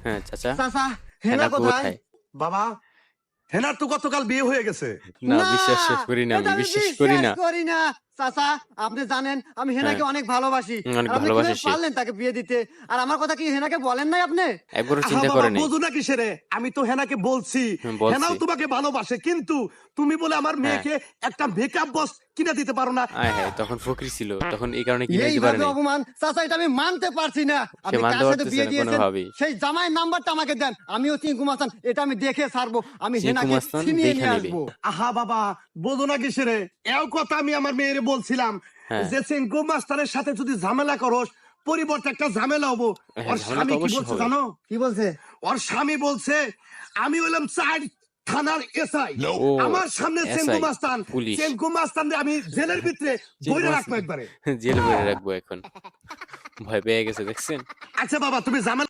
হ্যাঁ চাচা, চাচা হেনা হেনা কোথায়? কোথায়? বাবা, হেনার তো গতকাল বিয়ে হয়ে গেছে। না না, বিশ্বাস করি না, এটা আমি আমি বিশ্বাস করি না। করি না। চাচা আপনি জানেন আমি হ্যাঁ, হেনাকে অনেক ভালোবাসি। অনেক আর আপনি ভালোবাসে কিভাবে সে। পারলেন তাকে বিয়ে দিতে? আর আমার কথা কি হেনাকে বলেন নাই আপনি? একবারও আহা চিন্তা বাবা, করে নাই। বোঝো না কিসেরে? আমি তো হেনাকে বলছি, বলছি। হেনাও তোমাকে ভালোবাসে, কিন্তু তুমি বলে আমার হ্যাঁ। মেয়েকে একটা মেকআপ বক্স কিনে দিতে পারো না। আয় হায়, তখন ফকির ছিল, তখন এই কারণে কিনে দিতে পারে এইভাবে নাই। অপমান চাচা, এটা আমি মানতে পারছি না। সে আপনি মানতে কার সাথে পারতেছে বিয়ে না দিয়েছেন কোনোভাবেই। সেই জামাইয়ের নাম্বারটা আমাকে দেন। আমিও চিঙ্কু মাস্তান এটা আমি দেখে ছাড়বো। আমি চিঙ্কু হেনাকে মাস্তান ছিনিয়ে দেখা নিয়ে নিবে। আসবো। আহা বাবা, বোঝো না কিসেরে? এও কথা আমি আমার মেয়েরে বলছিলাম হ্যাঁ। যে সিংকু মাস্টারের সাথে যদি ঝামেলা করস, পরিবর্তে একটা ঝামেলা হবো। হ্যাঁ, ওর ঝামেলা তো স্বামী কি অবশ্যই বলছে হবে। জানো? কি বলছে? ওর স্বামী বলছে আমি হইলাম 4 থানার এসআই, ও আমার সামনে চেঙ্গু এসআই, মাস্তান, পুলিশ। চেঙ্গু মাস্তান আমি জেলের ভিতরে চিঙ্কু বইরে রাখবো মাস্তান একবারে। জেলে ভরে রাখবো এখন। ভয় পেয়ে গেছে দেখছেন। আচ্ছা বাবা, তুমি ঝামেলা